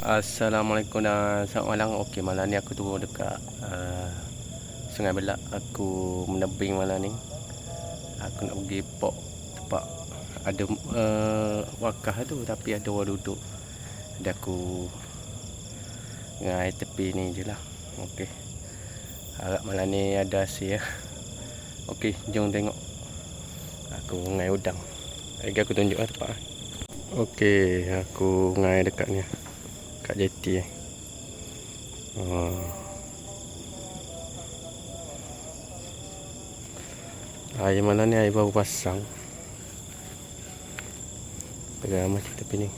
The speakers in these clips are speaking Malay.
Assalamualaikum dan selamat malam. Okey, malam ni aku turun dekat Sungai Belak. Aku menebing malam ni. Aku nak pergi pok sebab ada wakaf tu tapi ada orang duduk. Jadi aku ngai tepi ni je lah. Okey. Harap malam ni ada hasil ya. Okey, jom tengok. Aku ngai udang. Lagi aku tunjuk lah tempat. Okey, aku ngai dekat ni. Kat jeti air malam ni air baru pasang. Tengah macam tepi ni.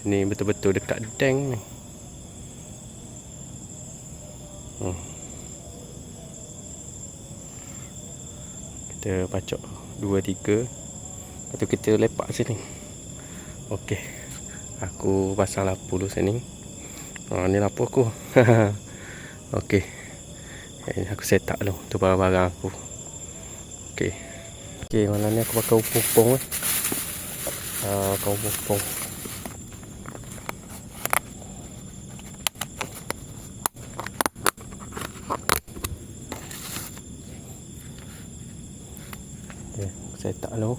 Sini betul-betul dekat deng ni. Kita pacok 2-3. Lepas tu kita lepak sini. Okey. Aku pasang lampu dulu sini. Ni lampu aku. Okey. Ini aku set up dulu tu barang-barang aku. Okey. Okey, malam ni aku pakai upung-upung pakai upung-upung. Okey, aku set up dulu.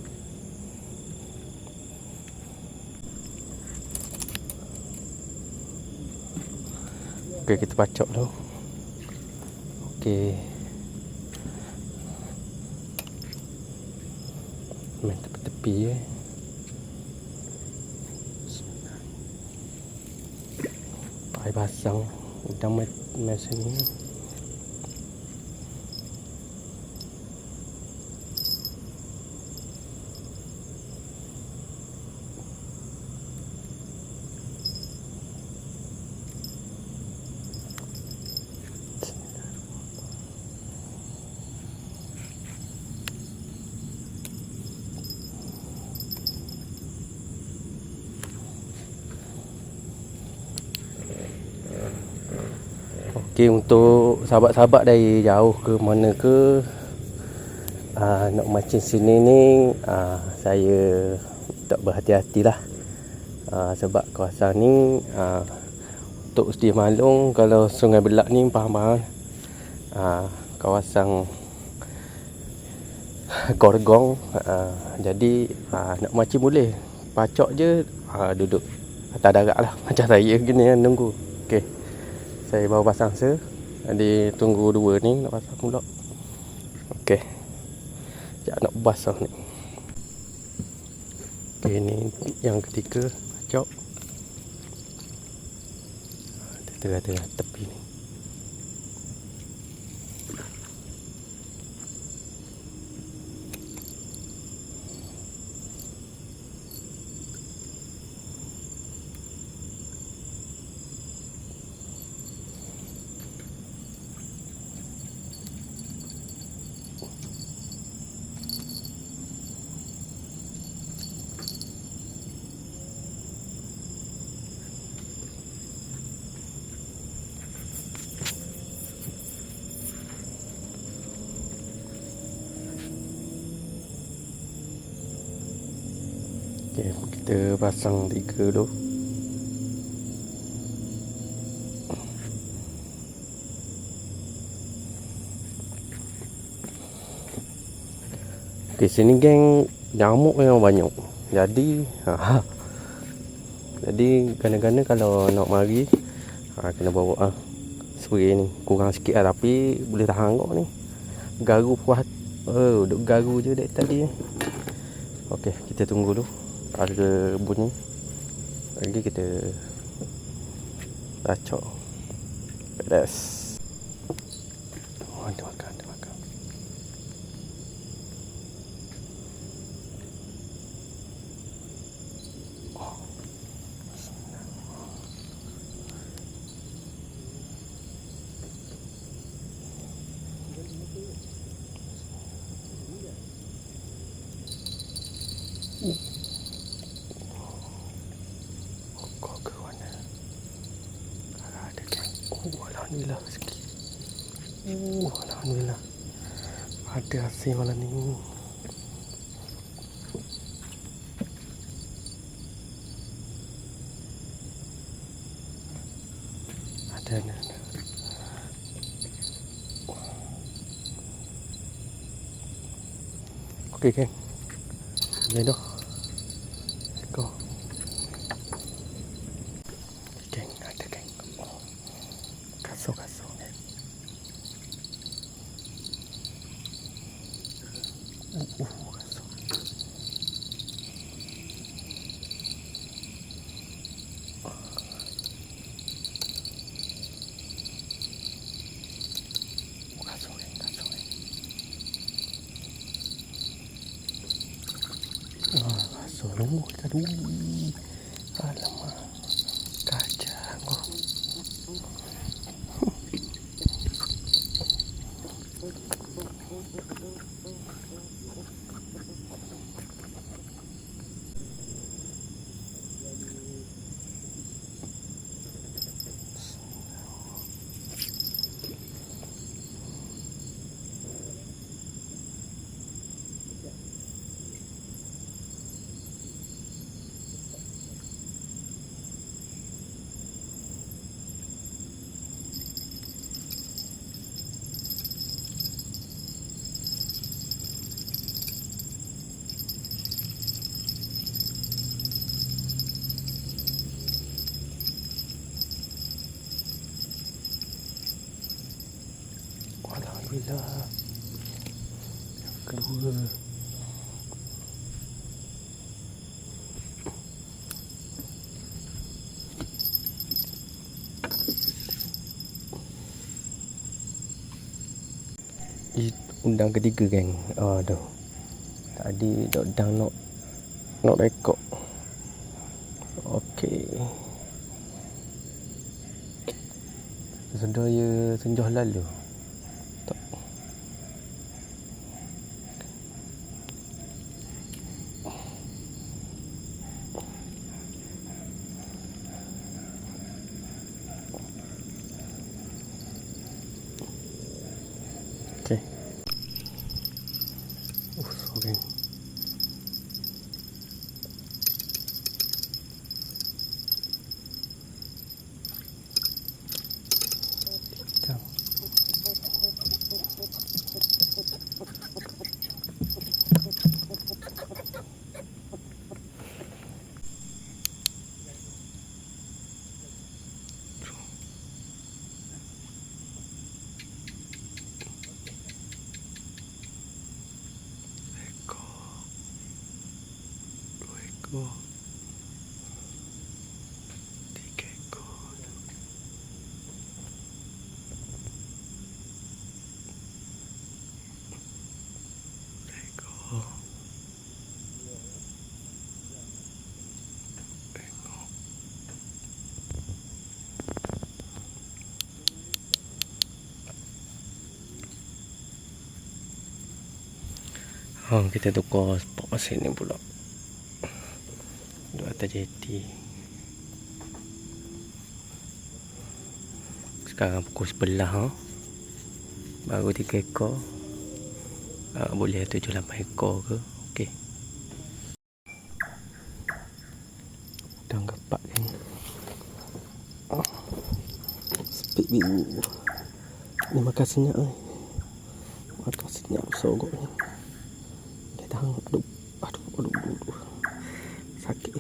Okey, kita pacok dulu. Okey. Main tepi-tepi je. Air pasang. Udang main sini. Okey, untuk sahabat-sahabat dari jauh ke mana ke nak mancing sini ni, saya tak berhati-hatilah. Sebab kawasan ni untuk sedia maklum, kalau Sungai Belak ni faham-faham, kawasan Gorgong. Jadi nak mancing boleh, pacok je, duduk atas darat lah. Macam saya gini nunggu. Okey, saya baru pasang jadi tunggu dua ni nak pasang pula. Okey, sekejap nak basah ni. Okey, ni yang ketiga pacok. Tengah-tengah tepi ni. Okay, kita pasang 3 dulu. Okay, sini geng nyamuk yang banyak. Jadi jadi kadang-kadang kalau nak mari kena bawa spray ni. Kurang sikit lah tapi boleh tahan kau ni. Garu puas. Duk garu je dari tadi. Okey, kita tunggu dulu. Ada bunyi. Lagi kita racok. Beres. Dia makan. Alhamdulillah sikit. Alhamdulillah. Ada hasil malam ni. Dan okey kan. Ni dah. Go. Geng, ada geng. Kasut kan. Kasut. Kasut kita dulu. Alamak. Kacang. Alhamdulillah. Yang kedua. Undang ketiga geng. Aduh. Tadi dok dang nak rekod. Okey. Sedaya senjoh lalu. Tak. Okey. Sorry. Go. 3 ekor. Ekor. Kita tukar spot pasir ni pula. Dua atas jeti. Sekarang pukul 11 baru 3 ekor. Boleh 7-8 ekor ke. Okey. Udang gepak ni. Speed biru. Ni makan senyap ni. Makan senyap sogok ni. Dia tahan. Aduh. Sakit.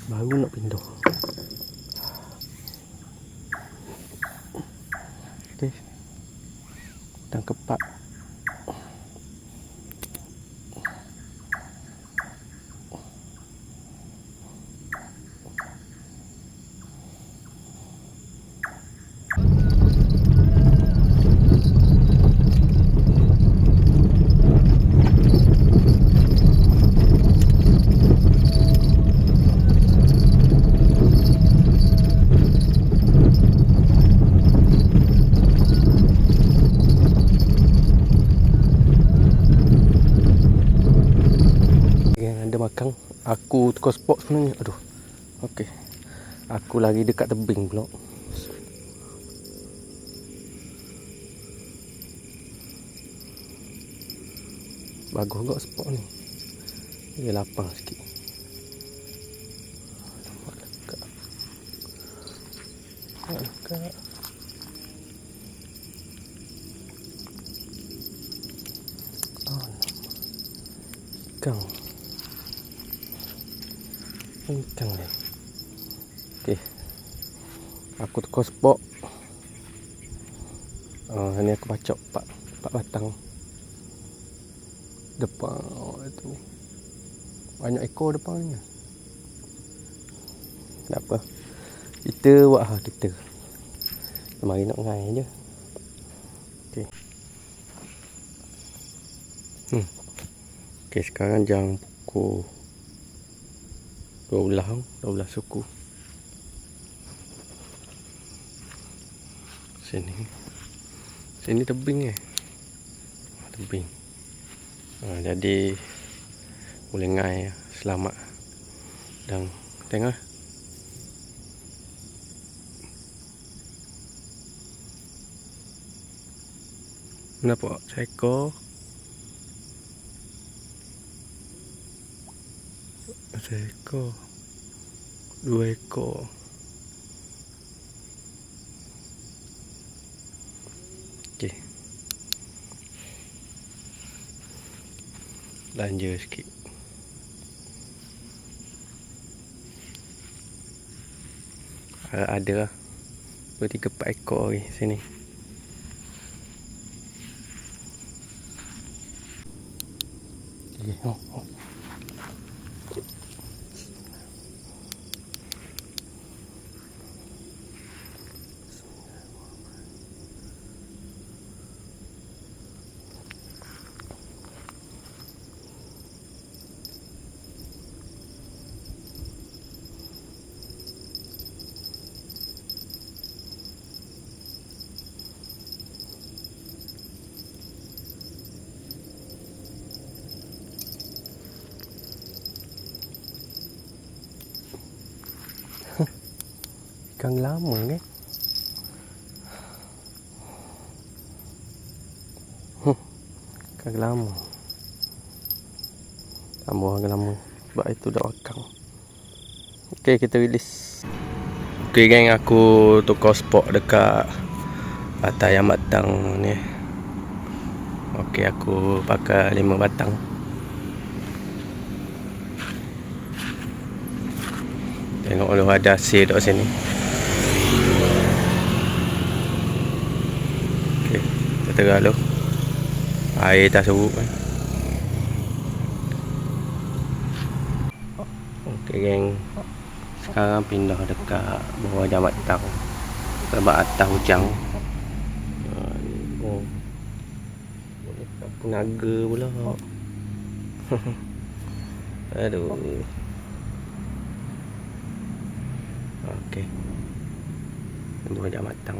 Baru nak pindah. Okey. Dan kepak. Makan. Aku tukar spot sebenarnya. Aduh. Okey. Aku lari dekat tebing pula. Bagus kok spot ni. Dia lapang sikit. Dekat. Ikan. Ikan ni. Okey. Aku tukar spot. Ni aku bacok 4 batang. Depan itu. Banyak ekor depan ni. Tak apa. Kita buat kita. Mari nak ngai je. Okey. Okey, sekarang jam pukul 12 suku. Sini tebing tebing. Jadi boleh ngai selamat. Dan tengok nampak seekor, 2 ekor. Okey. Belanja sikit. Ada lah 2, 3, 4 ekor lagi sini. Ikan lama ni. Ikan lama. Tambah lama. Sebab itu dah wakang. Okey, kita release. Okey geng, aku tukar spot dekat atas yang batang ni. Okey, aku pakai 5 batang. Tengok dulu ada hasil dekat sini. Okey, kita terang dulu. Air tak serut kan. Okey geng, sekarang pindah dekat bawah jam batang. Sebab atas hujang. Oh, boleh apa naga pula. Aduh. Okey, bawah jam batang.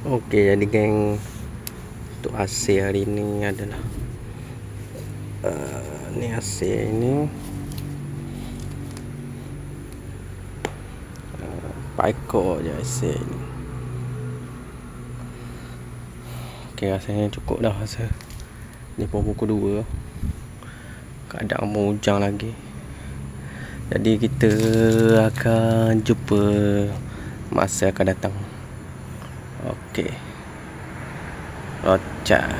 Okey, jadi geng, untuk hasil hari ni adalah ni hasil ni 4 ekor je hasil ni. Okey, rasanya cukup dah rasa. Ni pun pukul 2. Kadang mau hujan lagi. Jadi kita akan jumpa masa akan datang. Okey. Rocah.